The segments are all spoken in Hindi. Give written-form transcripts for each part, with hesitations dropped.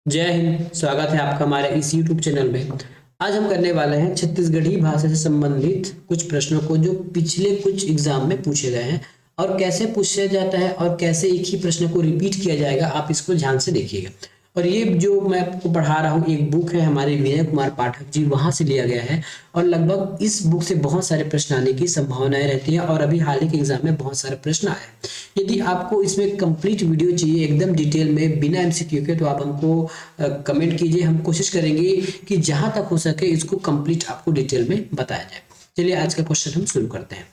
जय हिंद। स्वागत है आपका हमारे इस YouTube चैनल में। आज हम करने वाले हैं छत्तीसगढ़ी भाषा से संबंधित कुछ प्रश्नों को जो पिछले कुछ एग्जाम में पूछे गए हैं और कैसे पूछा जाता है और कैसे एक ही प्रश्न को रिपीट किया जाएगा, आप इसको ध्यान से देखिएगा। और ये जो मैं आपको पढ़ा रहा हूँ एक बुक है हमारे विनय कुमार पाठक जी, वहां से लिया गया है और लगभग इस बुक से बहुत सारे प्रश्न आने की संभावनाएं रहती है और अभी हाल ही के एग्जाम में बहुत सारे प्रश्न आए हैं। यदि आपको इसमें कंप्लीट वीडियो चाहिए एकदम डिटेल में बिना एमसीक्यू के, तो आप हमको कमेंट कीजिए। हम कोशिश करेंगे कि जहां तक हो सके इसको कंप्लीट आपको डिटेल में बताया जाए। चलिए आज का क्वेश्चन हम शुरू करते हैं।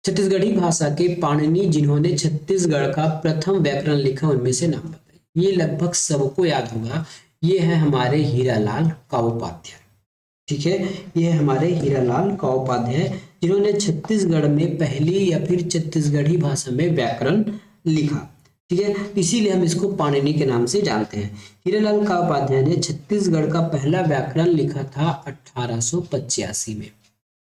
छत्तीसगढ़ी भाषा के पाणिनि जिन्होंने छत्तीसगढ़ का प्रथम व्याकरण लिखा, उनमें से नाम बताइए। ये लगभग सबको याद होगा, ये है हमारे हीरालाल काओपाध्याय। ठीक है, ये हमारे हीरालाल काओपाध्याय जिन्होंने छत्तीसगढ़ में पहली या फिर छत्तीसगढ़ी भाषा में व्याकरण लिखा। ठीक है, इसीलिए हम इसको पाणिनि के नाम से जानते हैं। हीरालाल काओपाध्याय ने छत्तीसगढ़ का पहला व्याकरण लिखा था 1885 में।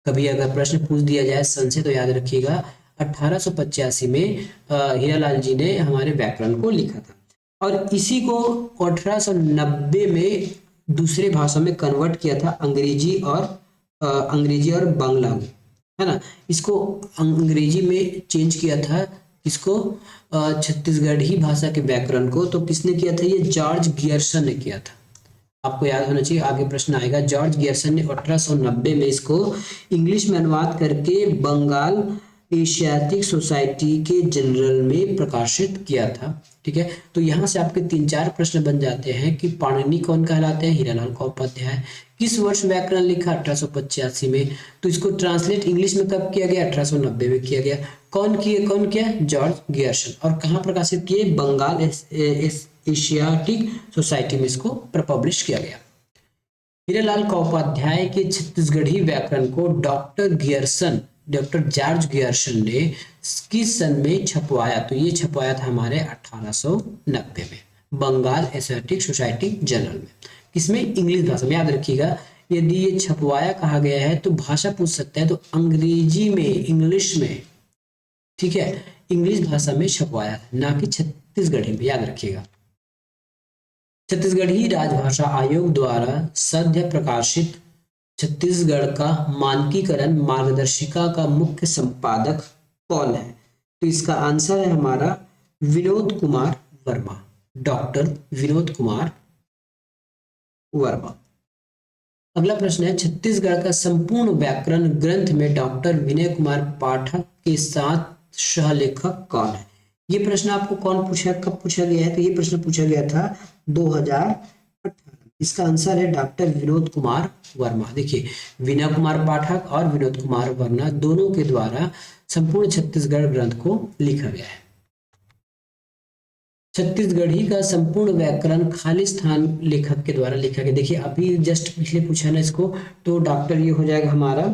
कभी अगर प्रश्न पूछ दिया जाए सन से तो याद रखिएगा 1885 में हीरालाल जी ने हमारे व्याकरण को लिखा था और इसी को 1890 में दूसरे भाषा में कन्वर्ट किया था, अंग्रेजी और बांग्ला में, है ना। इसको अंग्रेजी में चेंज किया था, इसको छत्तीसगढ़ी भाषा के व्याकरण को। तो किसने किया था? ये जॉर्ज गियर्सन ने किया था। आपको याद होना चाहिए, आगे प्रश्न आएगा। जॉर्ज गियर्सन ने 1890 में इसको इंग्लिश में अनुवाद करके बंगाल एशियाटिक सोसाइटी के जनरल में प्रकाशित किया था। ठीक है, तो यहाँ से आपके 3-4 प्रश्न बन जाते हैं कि पाणिनि कौन कहलाते हैं? हीरालाल काओपाध्याय। किस वर्ष व्याकरण लिखा? 1885 में। तो इसको ट्रांसलेट इंग्लिश में कब किया गया? 1890 में किया गया। कौन किया? George Gierson. और कहाँ प्रकाशित किए? बंगाल एशियाटिक सोसाइटी में इसको पब्लिश किया गया। हीरालाल काओपाध्याय के छत्तीसगढ़ी व्याकरण को डॉक्टर जॉर्ज गियर्सन ने किस सन में छपवाया? तो ये छपवाया था हमारे 1890 में बंगाल एशियाटिक सोसाइटी जर्नल में। किसमें? इंग्लिश भाषा में। याद रखिएगा, यदि ये छपवाया कहा गया है तो भाषा पूछ सकता है, तो अंग्रेजी में, इंग्लिश में। ठीक है, इंग्लिश भाषा में छपवाया, ना कि छत्तीसगढ़ी में। याद रखिएगा। छत्तीसगढ़ी राजभाषा आयोग द्वारा सद्य प्रकाशित छत्तीसगढ़ का मानकीकरण मार्गदर्शिका का मुख्य संपादक कौन है? तो इसका आंसर है हमारा विनोद कुमार वर्मा, डॉक्टर विनोद कुमार वर्मा। अगला प्रश्न है, छत्तीसगढ़ का संपूर्ण व्याकरण ग्रंथ में डॉक्टर विनय कुमार पाठक के साथ सहलेखक कौन है? ये प्रश्न आपको कौन पूछा, कब पूछा गया है? तो ये प्रश्न पूछा गया था 2018। इसका आंसर है डॉक्टर विनोद कुमार वर्मा। देखिए, विनय कुमार पाठक और विनोद कुमार वर्मा दोनों के द्वारा संपूर्ण छत्तीसगढ़ ग्रंथ को लिखा गया है। छत्तीसगढ़ी का संपूर्ण व्याकरण खालिस्तान लेखक के द्वारा लिखा गया। देखिए, अभी जस्ट पिछले पूछा ना इसको, तो डॉक्टर ये हो जाएगा हमारा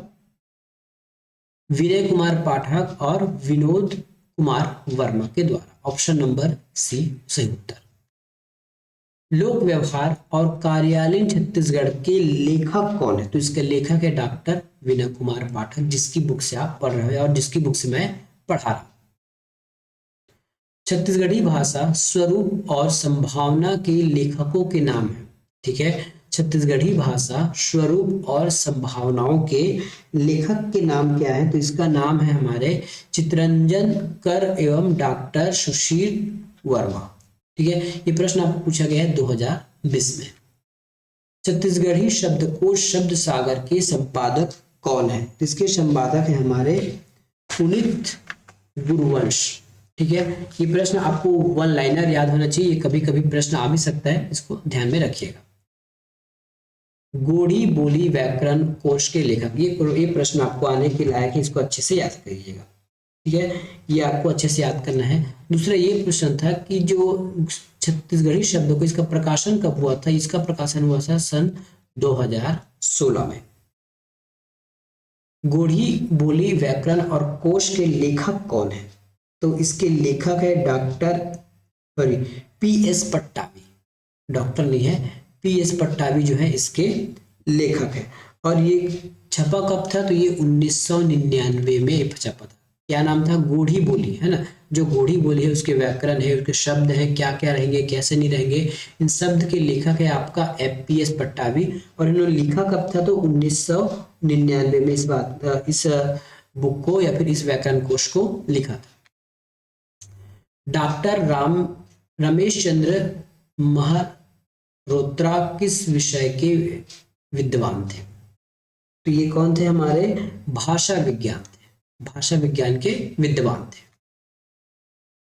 विनय कुमार पाठक और विनोद कुमार वर्मा के द्वारा। ऑप्शन नंबर सी सही उत्तर। लोक व्यवहार और कार्यालयीन छत्तीसगढ़ के लेखक कौन है? तो इसके लेखक है डॉक्टर विनय कुमार पाठक, जिसकी बुक से आप पढ़ रहे हैं और जिसकी बुक से मैं पढ़ा रहा हूं। छत्तीसगढ़ी भाषा स्वरूप और संभावना के लेखकों के नाम है। ठीक है, छत्तीसगढ़ी भाषा स्वरूप और संभावनाओं के लेखक के नाम क्या है? तो इसका नाम है हमारे चित्तरंजन कर एवं डॉक्टर सुशील वर्मा। ठीक है, ये प्रश्न आपको पूछा गया है 2020 में। छत्तीसगढ़ी शब्दकोश शब्द सागर के संपादक कौन है? इसके संपादक है हमारे पुनीत गुरुवंश। ठीक है, ये प्रश्न आपको वन लाइनर याद होना चाहिए, ये कभी कभी प्रश्न आ भी सकता है, इसको ध्यान में रखिएगा। गोड़ी बोली व्याकरण कोश के लेखक, ये प्रश्न आपको आने के लायक है, इसको अच्छे से याद करिएगा। ठीक है, ये आपको अच्छे से याद करना है। दूसरा ये प्रश्न था कि जो छत्तीसगढ़ी शब्दों को, इसका प्रकाशन कब हुआ था? इसका प्रकाशन हुआ था सन 2016 में। गोड़ी बोली व्याकरण और कोश के लेखक कौन है? तो इसके लेखक है डॉक्टर पी.एस. पट्टावी। डॉक्टर नहीं है, पी.एस. पट्टावी जो है इसके लेखक है। और ये छपा कब था? तो ये 1999 में छपा था। क्या नाम था, गोढ़ी बोली, है ना। जो गोढ़ी बोली है उसके व्याकरण है, उसके शब्द है, क्या क्या रहेंगे कैसे नहीं रहेंगे, इन शब्द के लेखक है आपका FPS पट्टाभी। और इन्होंने लिखा कब था, तो 1999 में इस बुक को या फिर इस व्याकरण कोश को लिखा था। डॉक्टर रमेश चंद्र महारोत्रा किस विषय के विद्वान थे, तो ये कौन थे, हमारे भाषा विज्ञान थे, भाषा विज्ञान के विद्वान थे।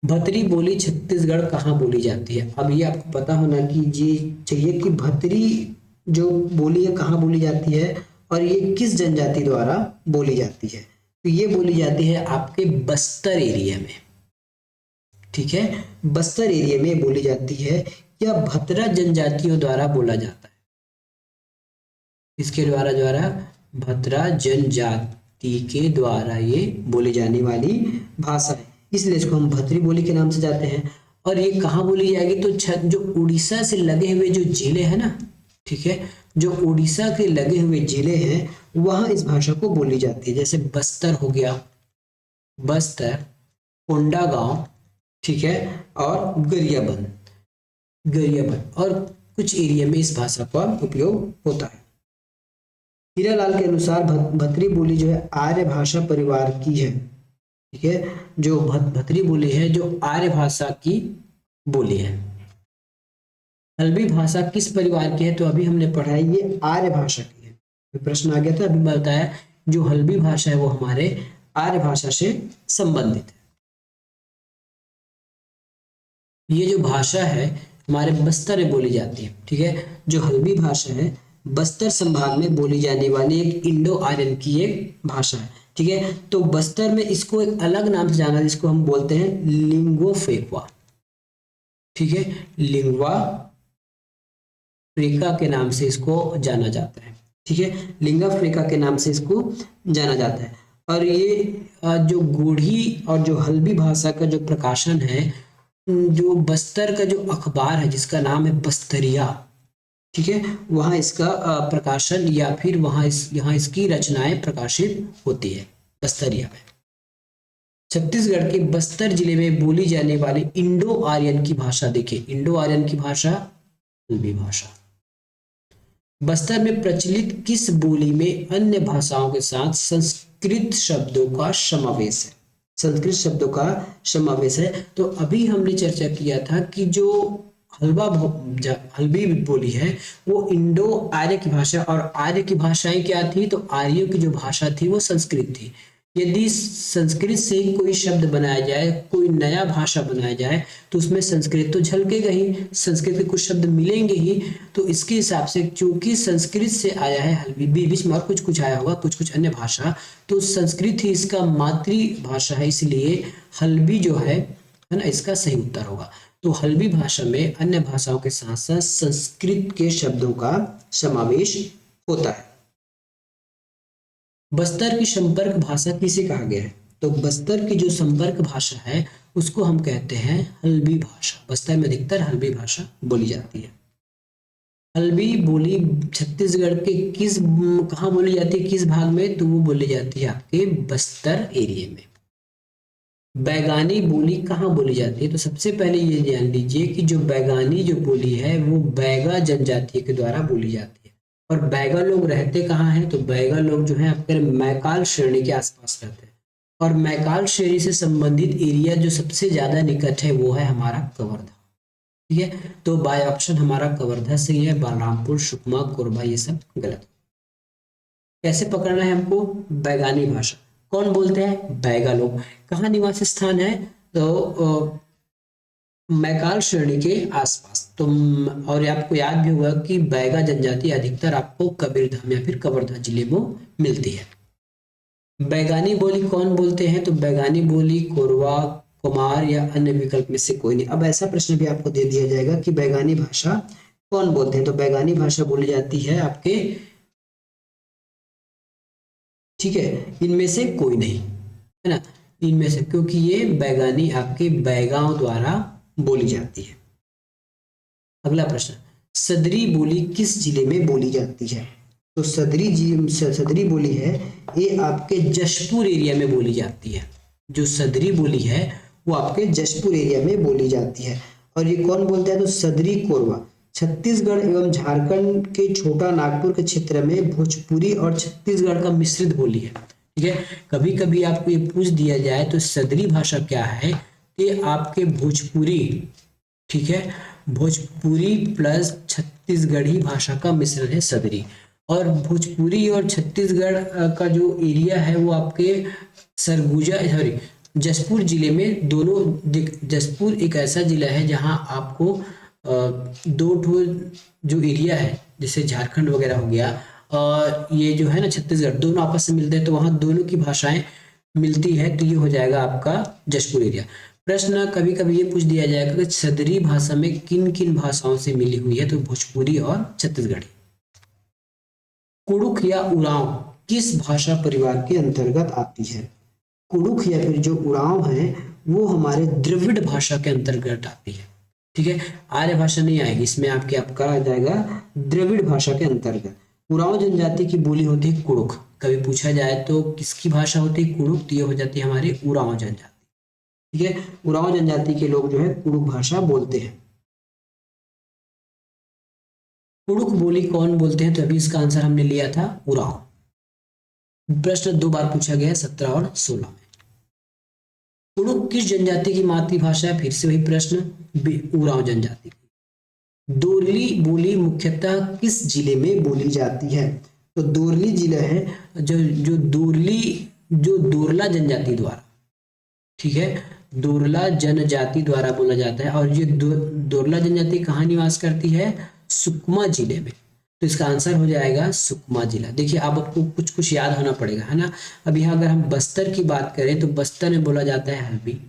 भतरी बोली छत्तीसगढ़ कहाँ बोली जाती है, अब ये आपको पता होना कि ये चाहिए कि भतरी जो बोली है कहाँ बोली जाती है और ये किस जनजाति द्वारा बोली जाती है, तो ये बोली जाती है आपके बस्तर एरिया में, ठीक है, बस्तर एरिया में बोली जाती है। या भतरा जनजातियों द्वारा बोला जाता है, इसके द्वारा भतरा जनजाति के द्वारा ये बोली जाने वाली भाषा है, इसलिए इसको हम भतरी बोली के नाम से जाते हैं। और ये कहाँ बोली जाएगी, तो जो उड़ीसा से लगे हुए जो जिले हैं ना, ठीक है, जो उड़ीसा के लगे हुए जिले हैं वहां इस भाषा को बोली जाती है। जैसे बस्तर हो गया, बस्तर, कोंडागांव, ठीक है, और गरियाबंद और कुछ एरिया में इस भाषा का उपयोग होता है। हीरालाल के अनुसार भतरी बोली जो है आर्य भाषा परिवार की है, ठीक है, जो भतरी बोली है जो आर्य भाषा की बोली है। हल्बी भाषा किस परिवार की है, तो अभी हमने पढ़ा है ये आर्य भाषा की है, प्रश्न आ गया था अभी बताया, जो हल्बी भाषा है वो हमारे आर्य भाषा से संबंधित है। ये जो भाषा है हमारे बस्तर में बोली जाती है, ठीक है, जो हल्बी भाषा है बस्तर संभाग में बोली जाने वाली एक इंडो आर्यन की एक भाषा है, ठीक है। तो बस्तर में इसको एक अलग नाम से जाना, जिसको हम बोलते हैं लिंगो फ्रेंका, ठीक है, लिंगवा फ्रेंका के नाम से इसको जाना जाता है, ठीक है, लिंगा फ्रेंका के नाम से इसको जाना जाता है। और ये जो गोढ़ी और जो हल्बी भाषा का जो प्रकाशन है, जो बस्तर का जो अखबार है जिसका नाम है बस्तरिया, ठीक है, वहां इसका प्रकाशन या फिर यहाँ इसकी रचनाएं प्रकाशित होती है बस्तरिया में। छत्तीसगढ़ के बस्तर जिले में बोली जाने वाली इंडो आर्यन की भाषा देखिए, इंडो आर्यन की भाषा हल्बी भाषा। बस्तर में प्रचलित किस बोली में अन्य भाषाओं के साथ संस्कृत शब्दों का समावेश है, संस्कृत शब्दों का समावेश है। तो अभी हमने चर्चा किया था कि जो हल्बी बोली है वो इंडो आर्य की भाषा, और आर्य की भाषाएं क्या थी, तो आर्यों की जो भाषा थी वो संस्कृत थी। यदि संस्कृत से कोई शब्द बनाया जाए, कोई नया भाषा बनाया जाए, तो उसमें संस्कृत तो झलकेगा ही, संस्कृत के कुछ शब्द मिलेंगे ही। तो इसके हिसाब से चूंकि संस्कृत से आया है हल्बी, बीच में और कुछ आया होगा, कुछ अन्य भाषा, तो संस्कृत ही इसका मातृभाषा है, इसलिए हल्बी जो है ना, इसका सही उत्तर होगा। तो हल्बी भाषा में अन्य भाषाओं के साथ साथ संस्कृत के शब्दों का समावेश होता है। बस्तर की संपर्क भाषा किसे कहा गया है, तो बस्तर की जो संपर्क भाषा है उसको हम कहते हैं हल्बी भाषा। बस्तर में अधिकतर हल्बी भाषा बोली जाती है। हल्बी बोली छत्तीसगढ़ के कहाँ बोली जाती है, किस भाग में, तो वो बोली जाती है आपके बस्तर एरिया में। बैगानी बोली कहाँ बोली जाती है, तो सबसे पहले ये जान लीजिए कि जो बैगानी जो बोली है वो बैगा जनजाति के द्वारा बोली जाती है। और बैगा लोग रहते कहाँ हैं, तो बैगा लोग जो है आपके मैकाल श्रेणी के आसपास रहते हैं। और मैकाल श्रेणी से संबंधित एरिया जो सबसे ज्यादा निकट है वो है हमारा कवर्धा, ठीक है। तो बाय ऑप्शन हमारा कवर्धा से है, बलरामपुर, सुकमा, कोरबा ये सब गलत। कैसे पकड़ना है हमको, बैगानी भाषा कौन बोलते हैं, बैगा लोग। कहाँ निवास स्थान है, तो मैकाल श्रेणी के आसपास। तो और आपको याद भी होगा कि बैगा जनजाति अधिकतर आपको कबीरधाम या फिर कवर्धा जिले में मिलती है। बैगानी बोली कौन बोलते हैं, तो बैगानी बोली कोरवा, कुमार या अन्य विकल्प में से कोई नहीं। अब ऐसा प्रश्न भी आपको दे दिया जाएगा कि बैगानी भाषा कौन बोलते हैं, तो बैगानी भाषा बोली जाती है आपके, ठीक है, इनमें से कोई नहीं, है ना, इनमें से, क्योंकि ये बैगानी आपके बैगाओं द्वारा बोली जाती है। अगला प्रश्न, सदरी बोली किस जिले में बोली जाती है, तो सदरी बोली है ये आपके जशपुर एरिया में बोली जाती है, जो सदरी बोली है वो आपके जशपुर एरिया में बोली जाती है। और ये कौन बोलता है? तो सदरी कोरवा छत्तीसगढ़ एवं झारखंड के छोटा नागपुर के क्षेत्र में भोजपुरी और छत्तीसगढ़ का मिश्रित बोली है। ठीक है, कभी कभी आपको ये पूछ दिया जाए तो सदरी भाषा क्या है, ये आपके भोजपुरी, ठीक है, भोजपुरी प्लस छत्तीसगढ़ी भाषा का मिश्रण है सदरी। और भोजपुरी और छत्तीसगढ़ का जो एरिया है वो आपके सरगुजा, सॉरी, जशपुर जिले में दोनों। जशपुर एक ऐसा जिला है जहां आपको दो ठो जो एरिया है, जैसे झारखंड वगैरह हो गया और ये जो है ना छत्तीसगढ़, दोनों आपस में मिलते हैं, तो वहां दोनों की भाषाएं मिलती है, तो ये हो जाएगा आपका जशपुर एरिया। प्रश्न कभी कभी ये पूछ दिया जाएगा कि सदरी भाषा में किन किन भाषाओं से मिली हुई है, तो भोजपुरी और छत्तीसगढ़ी। कुड़ुख या उरांव किस भाषा परिवार के अंतर्गत आती है? कुड़ुख या फिर जो उरांव है वो हमारे द्रविड़ भाषा के अंतर्गत आती है। ठीक है, आर्य भाषा नहीं आएगी इसमें, आपका आ जाएगा द्रविड़ भाषा के अंतर्गत। उरांव जनजाति की बोली होती है कुड़ुख। कभी पूछा जाए तो किसकी भाषा होती है कुड़ुख, तो ये हो जाती है हमारी उरांव जनजाति। ठीक है, उरांव जनजाति के लोग जो है कुड़ुख भाषा बोलते हैं। कुड़ुख बोली कौन बोलते हैं, तो अभी इसका आंसर हमने लिया था उरांव। प्रश्न 2 बार पूछा गया है 17 और 16 में। कुड़ुख किस जनजाति की मातृभाषा है? फिर से वही प्रश्न, उरांव जनजाति। दोरली बोली मुख्यतः किस जिले में बोली जाती है? तो दोरली जिला है जो दोरला जनजाति द्वारा, ठीक है, दोरला जनजाति द्वारा बोला जाता है। और ये दोरला जनजाति कहाँ निवास करती है? सुकमा जिले में। तो इसका आंसर हो जाएगा सुकमा जिला। देखिए अब आपको कुछ कुछ याद होना पड़ेगा, है ना। अब यहाँ अगर हम बस्तर की बात करें तो बस्तर में बोला जाता है हल्बी,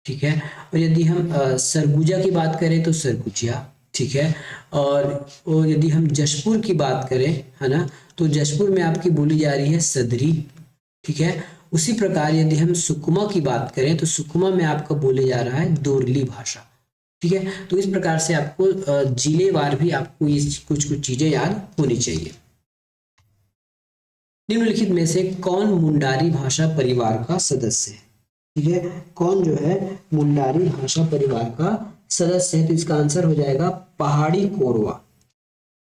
ठीक है। और यदि हम सरगुजा की बात करें तो सरगुजिया, ठीक है। और यदि हम जशपुर की बात करें, है ना, तो जशपुर में आपकी बोली जा रही है सदरी, ठीक है। उसी प्रकार यदि हम सुकमा की बात करें तो सुकमा में आपका बोले जा रहा है दोरली भाषा, ठीक है। तो इस प्रकार से आपको जिलेवार भी आपको ये कुछ कुछ चीजें याद होनी चाहिए। निम्नलिखित में से कौन मुंडारी भाषा परिवार का सदस्य है? ठीक है, कौन जो है मुंडारी भाषा परिवार का सदस्य है? तो इसका आंसर हो जाएगा पहाड़ी कोरवा,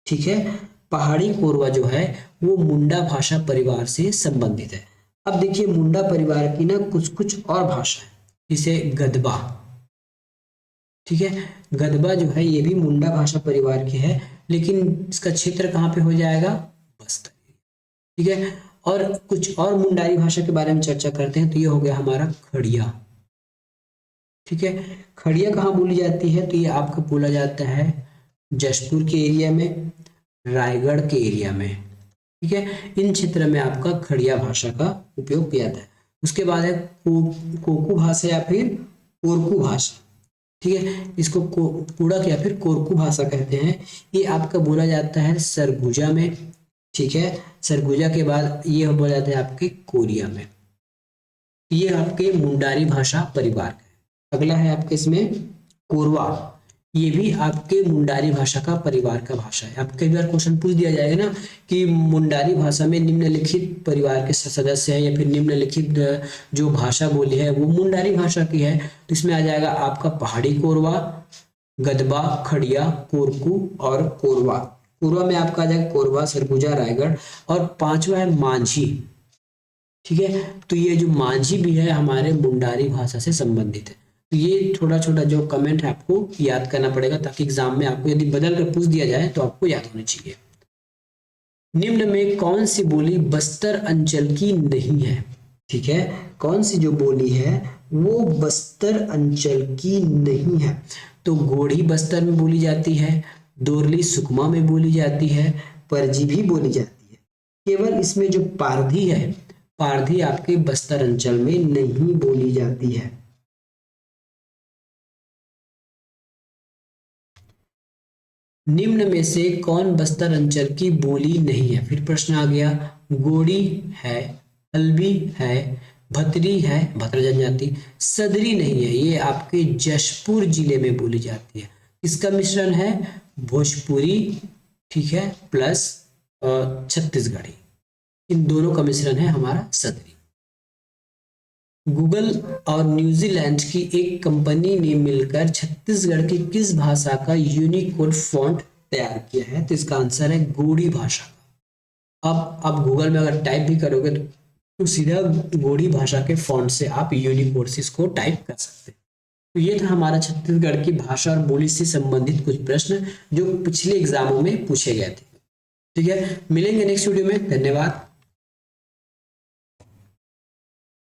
ठीक है। पहाड़ी कोरवा जो है वो मुंडा भाषा परिवार से संबंधित है। अब देखिए मुंडा परिवार की ना कुछ कुछ और भाषा है, जैसे गदबा, ठीक है। गदबा जो है ये भी मुंडा भाषा परिवार की है, लेकिन इसका क्षेत्र कहाँ पे हो जाएगा? बस्तर, ठीक है। और कुछ और मुंडारी भाषा के बारे में चर्चा करते हैं, तो ये हो गया हमारा खड़िया, ठीक है। खड़िया कहाँ बोली जाती है? तो ये आपको बोला जाता है जशपुर के एरिया में, रायगढ़ के एरिया में, ठीक है। इन क्षेत्र में आपका खड़िया भाषा का उपयोग किया जाता है। उसके बाद है कोकू भाषा या फिर कोरकू भाषा, ठीक है। इसको कुड़क या फिर कोरकू भाषा कहते हैं। ये आपका बोला जाता है सरगुजा में, ठीक है। सरगुजा के बाद ये बोला जाता है आपके कोरिया में। ये आपके मुंडारी भाषा परिवार का है। अगला है आपके इसमें कोरवा, ये भी आपके मुंडारी भाषा का परिवार का भाषा है। आपको कई बार क्वेश्चन पूछ दिया जाएगा ना कि मुंडारी भाषा में निम्नलिखित परिवार के सदस्य हैं या फिर निम्नलिखित जो भाषा बोली है वो मुंडारी भाषा की है, तो इसमें आ जाएगा आपका पहाड़ी कोरवा, गदबा, खड़िया, कोरकू और कोरवा। कोरवा में आपका आ जाएगा कोरवा, सरगुजा, रायगढ़। और 5वां है मांझी, ठीक है। तो ये जो मांझी भी है हमारे मुंडारी भाषा से संबंधित है। तो ये छोटा छोटा जो कमेंट है आपको याद करना पड़ेगा, ताकि एग्जाम में आपको यदि बदल कर पूछ दिया जाए तो आपको याद होनी चाहिए। निम्न में कौन सी बोली बस्तर अंचल की नहीं है? ठीक है, कौन सी जो बोली है वो बस्तर अंचल की नहीं है? तो गोढ़ी बस्तर में बोली जाती है, दोरली सुकमा में बोली जाती है, परजी भी बोली जाती है। केवल इसमें जो पारधी है, पारधी आपके बस्तर अंचल में नहीं बोली जाती है। निम्न में से कौन बस्तर अंचल की बोली नहीं है? फिर प्रश्न आ गया, गोड़ी है, हल्बी है, भतरी है, भतरा जनजाति, सदरी नहीं है। ये आपके जशपुर जिले में बोली जाती है। इसका मिश्रण है भोजपुरी, ठीक है, प्लस छत्तीसगढ़ी। इन दोनों का मिश्रण है हमारा सदरी। गूगल और न्यूजीलैंड की एक कंपनी ने मिलकर छत्तीसगढ़ की किस भाषा का यूनिकोड फॉन्ट तैयार किया है? तो इसका आंसर है गोड़ी भाषा। अब आप गूगल में अगर टाइप भी करोगे तो सीधा गोड़ी भाषा के फॉन्ट से आप यूनिकोड से इसको टाइप कर सकते हैं। तो ये था हमारा छत्तीसगढ़ की भाषा और बोली से संबंधित कुछ प्रश्न जो पिछले एग्जामों में पूछे गए थे। ठीक है, मिलेंगे नेक्स्ट वीडियो में। धन्यवाद।